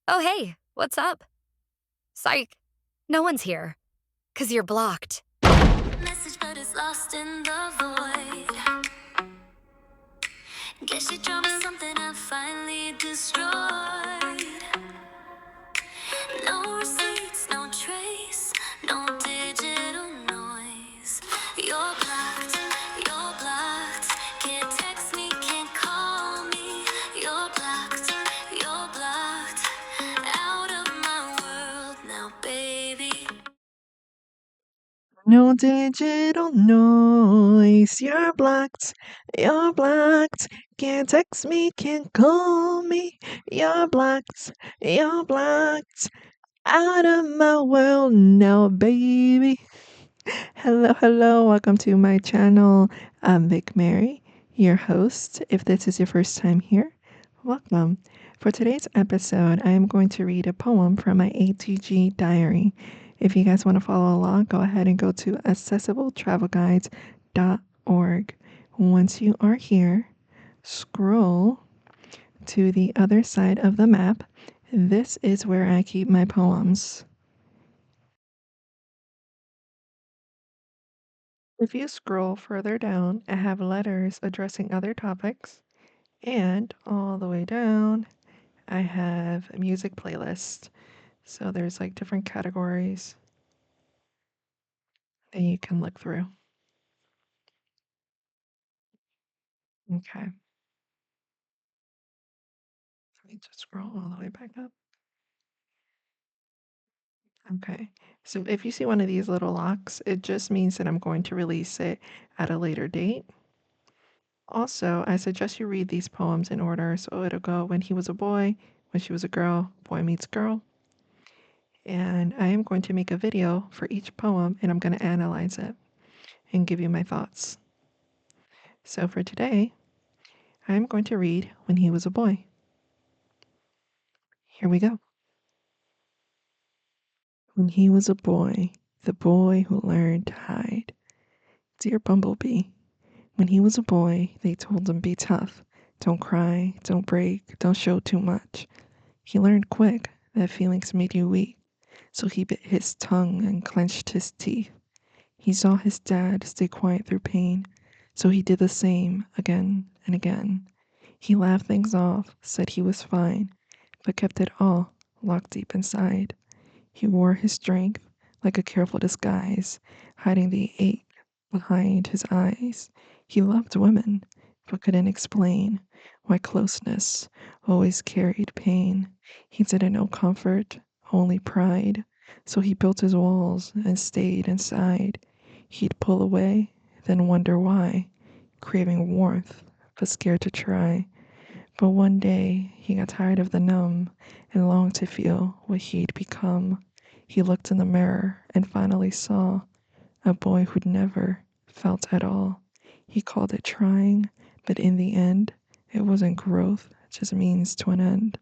Oh, hey, what's up? Psych. No one's here. 'Cause you're blocked. Message, but it's lost in the void. Guess you dropped something I finally destroyed. No receipts, no trace, no digital noise. You're blocked, you're blocked. Can't text me, can't call me. You're blocked, you're blocked. Out of my world now, baby. No digital noise. You're blocked. You're blocked. Can't text me, can't call me. You're blocked. You're blocked. Out of my world now, baby. Hello, hello. Welcome to my channel. I'm Vic Mary, your host. If this is your first time here, welcome. For today's episode, I am going to read a poem from my ATG Diary. If you guys want to follow along, go ahead and go to accessibletravelguides.org. Once you are here, scroll to the other side of the map. This is where I keep my poems. If you scroll further down, I have letters addressing other topics, and all the way down, I have a music playlist. So there's like different categories that you can look through. Okay. Let me just scroll all the way back up. Okay. So if you see one of these little locks, it just means that I'm going to release it at a later date. Also, I suggest you read these poems in order. So it'll go when he was a boy, when she was a girl, boy meets girl. And I am going to make a video for each poem and I'm going to analyze it and give you my thoughts. So for today, I'm going to read When He Was a Boy. Here we go. When he was a boy, the boy who learned to hide. Dear Bumblebee, when he was a boy, they told him be tough. Don't cry, don't break, don't show too much. He learned quick that feelings made you weak, so he bit his tongue and clenched his teeth. He saw his dad stay quiet through pain, so he did the same again and again. He laughed things off, said he was fine, but kept it all locked deep inside. He wore his strength like a careful disguise, hiding the ache behind his eyes. He loved women, but couldn't explain why closeness always carried pain. He didn't know comfort, only pride, so he built his walls and stayed inside. He'd pull away, then wonder why, craving warmth, but scared to try. But one day he got tired of the numb and longed to feel what he'd become. He looked in the mirror and finally saw a boy who'd never felt at all. He called it trying, but in the end, it wasn't growth, just means to an end.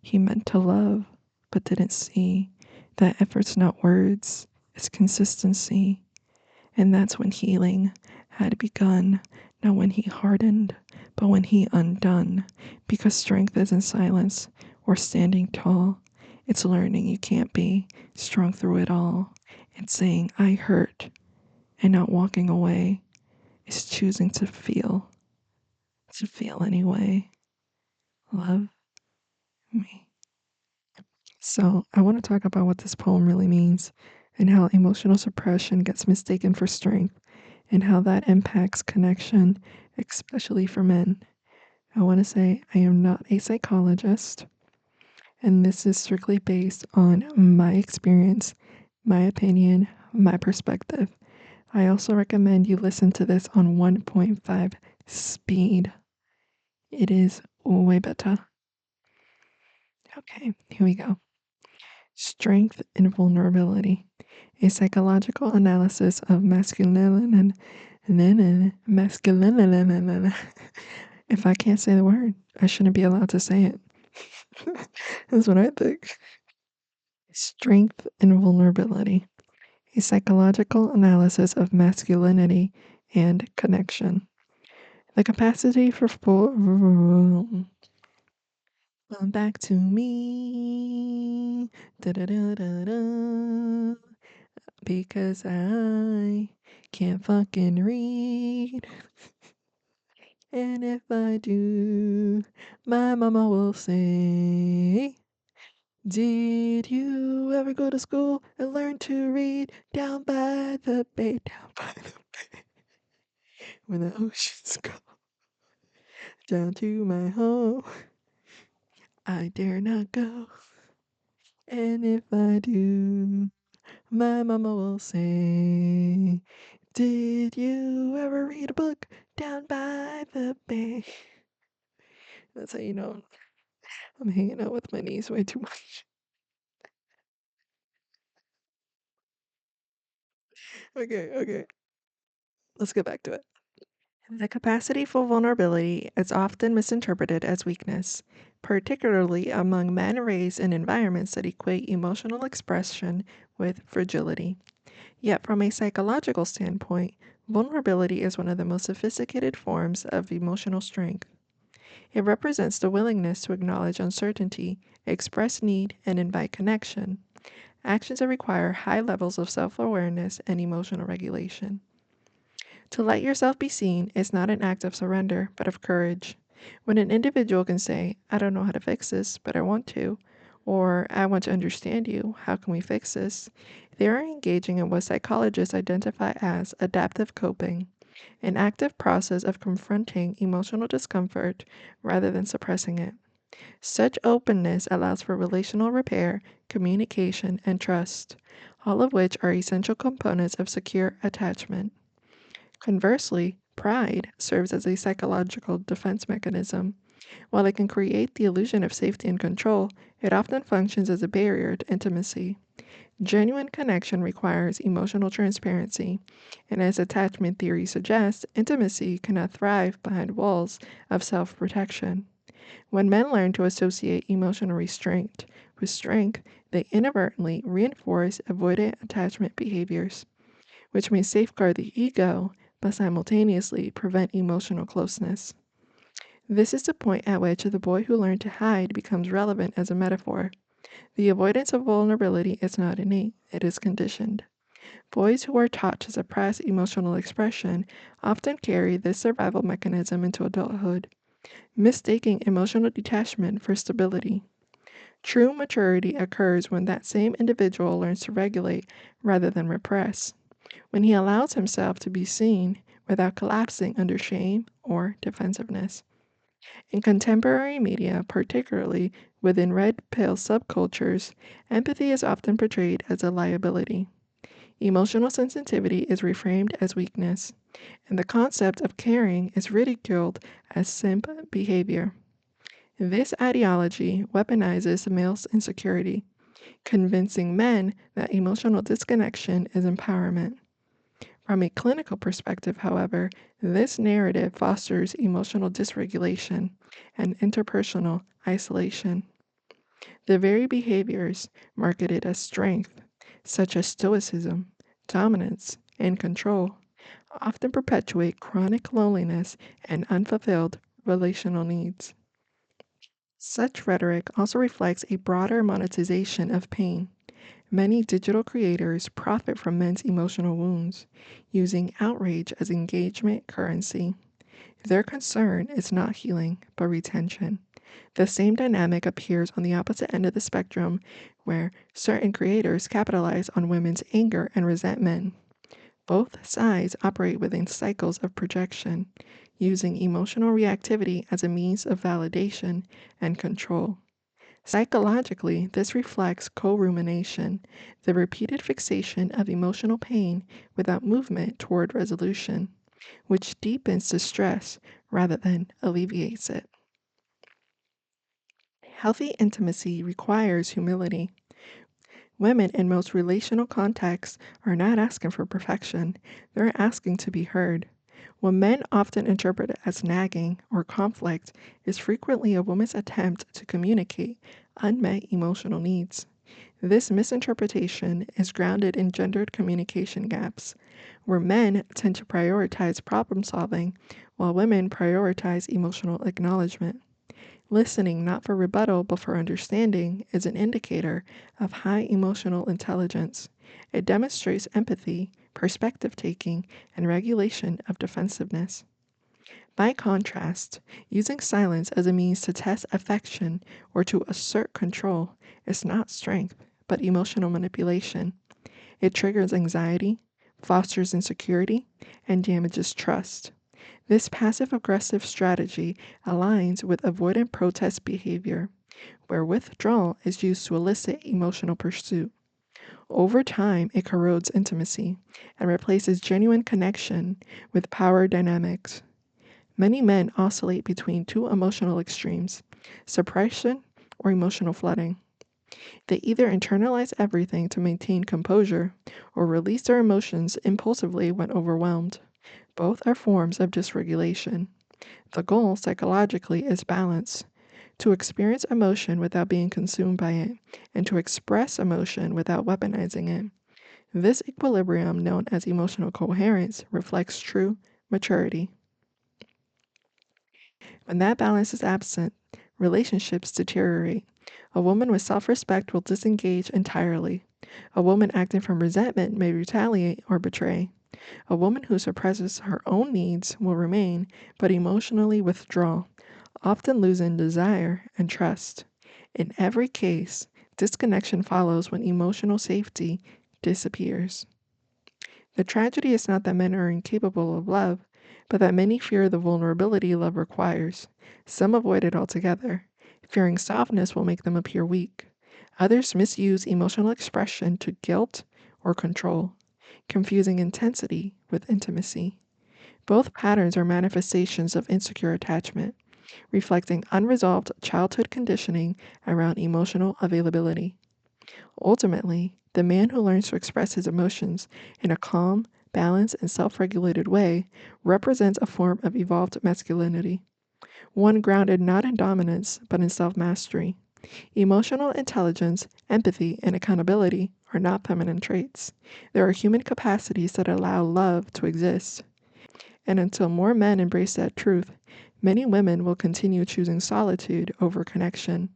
He meant to love, but didn't see that effort's not words, it's consistency. And that's when healing had begun, not when he hardened, but when he undone. Because strength isn't silence or standing tall. It's learning you can't be strong through it all. It's saying, I hurt, and not walking away. It's choosing to feel anyway. Love me. So, I want to talk about what this poem really means and how emotional suppression gets mistaken for strength and how that impacts connection, especially for men. I want to say I am not a psychologist, and this is strictly based on my experience, my opinion, my perspective. I also recommend you listen to this on 1.5 speed. It is way better. Okay, here we go. Strength and vulnerability. A psychological analysis of masculinity. If I can't say the word, I shouldn't be allowed to say it. That's what I think. Strength and vulnerability. A psychological analysis of masculinity and connection. The capacity for full. Come back to me. Da-da-da-da-da. Because I can't fucking read. And if I do, my mama will say, did you ever go to school and learn to read down by the bay, down by the bay, when the oceans go down to my home? I dare not go. And if I do, my mama will say, did you ever read a book down by the bay? That's how you know I'm hanging out with my niece way too much. Okay. Let's get back to it. The capacity for vulnerability is often misinterpreted as weakness, particularly among men raised in environments that equate emotional expression with fragility. Yet, from a psychological standpoint, vulnerability is one of the most sophisticated forms of emotional strength. It represents the willingness to acknowledge uncertainty, express need, and invite connection, actions that require high levels of self awareness and emotional regulation. To let yourself be seen is not an act of surrender, but of courage. When an individual can say, I don't know how to fix this, but I want to, or I want to understand you, how can we fix this? They are engaging in what psychologists identify as adaptive coping, an active process of confronting emotional discomfort rather than suppressing it. Such openness allows for relational repair, communication, and trust, all of which are essential components of secure attachment. Conversely, pride serves as a psychological defense mechanism. While it can create the illusion of safety and control, it often functions as a barrier to intimacy. Genuine connection requires emotional transparency, and as attachment theory suggests, intimacy cannot thrive behind walls of self protection. When men learn to associate emotional restraint with strength, they inadvertently reinforce avoidant attachment behaviors, which may safeguard the ego but simultaneously prevent emotional closeness. This is the point at which the boy who learned to hide becomes relevant as a metaphor. The avoidance of vulnerability is not innate, it is conditioned. Boys who are taught to suppress emotional expression often carry this survival mechanism into adulthood, mistaking emotional detachment for stability. True maturity occurs when that same individual learns to regulate rather than repress, when he allows himself to be seen without collapsing under shame or defensiveness. In contemporary media, particularly within red pill subcultures, empathy is often portrayed as a liability. Emotional sensitivity is reframed as weakness, and the concept of caring is ridiculed as simp behavior. This ideology weaponizes male's insecurity, convincing men that emotional disconnection is empowerment. From a clinical perspective, however, this narrative fosters emotional dysregulation and interpersonal isolation. The very behaviors marketed as strength, such as stoicism, dominance, and control, often perpetuate chronic loneliness and unfulfilled relational needs. Such rhetoric also reflects a broader monetization of pain. Many digital creators profit from men's emotional wounds, using outrage as engagement currency. Their concern is not healing, but retention. The same dynamic appears on the opposite end of the spectrum, where certain creators capitalize on women's anger and resentment. Both sides operate within cycles of projection, using emotional reactivity as a means of validation and control. Psychologically, this reflects co-rumination, the repeated fixation of emotional pain without movement toward resolution, which deepens the stress rather than alleviates it. Healthy intimacy requires humility. Women in most relational contexts are not asking for perfection, they're asking to be heard. What men often interpret as nagging or conflict is frequently a woman's attempt to communicate unmet emotional needs. This misinterpretation is grounded in gendered communication gaps, where men tend to prioritize problem solving while women prioritize emotional acknowledgement. Listening not for rebuttal but for understanding is an indicator of high emotional intelligence. It demonstrates empathy, perspective taking, and regulation of defensiveness. By contrast, using silence as a means to test affection or to assert control is not strength, but emotional manipulation. It triggers anxiety, fosters insecurity, and damages trust. This passive aggressive strategy aligns with avoidant protest behavior, where withdrawal is used to elicit emotional pursuit. Over time, it corrodes intimacy and replaces genuine connection with power dynamics. Many men oscillate between two emotional extremes, suppression or emotional flooding. They either internalize everything to maintain composure or release their emotions impulsively when overwhelmed. Both are forms of dysregulation. The goal psychologically is balance, to experience emotion without being consumed by it, and to express emotion without weaponizing it. This equilibrium, known as emotional coherence, reflects true maturity. When that balance is absent, relationships deteriorate. A woman with self respect will disengage entirely. A woman acting from resentment may retaliate or betray. A woman who suppresses her own needs will remain, but emotionally withdraw, often losing desire and trust. In every case, disconnection follows when emotional safety disappears. The tragedy is not that men are incapable of love, but that many fear the vulnerability love requires. Some avoid it altogether, fearing softness will make them appear weak. Others misuse emotional expression to guilt or control, confusing intensity with intimacy. Both patterns are manifestations of insecure attachment, reflecting unresolved childhood conditioning around emotional availability. Ultimately, the man who learns to express his emotions in a calm, balanced, and self regulated way represents a form of evolved masculinity, one grounded not in dominance but in self mastery. Emotional intelligence, empathy, and accountability are not feminine traits. They are human capacities that allow love to exist. And until more men embrace that truth, many women will continue choosing solitude over connection,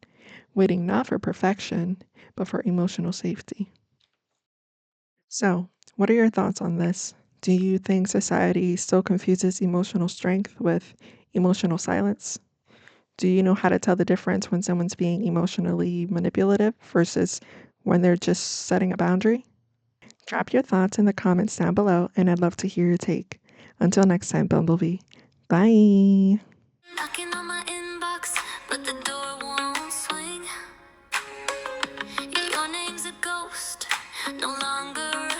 waiting not for perfection, but for emotional safety. So, what are your thoughts on this? Do you think society still confuses emotional strength with emotional silence? Do you know how to tell the difference when someone's being emotionally manipulative versus when they're just setting a boundary? Drop your thoughts in the comments down below, and I'd love to hear your take. Until next time, Bumblebee. Bye. Knocking on my inbox, but the door won't swing. Your name's a ghost, no longer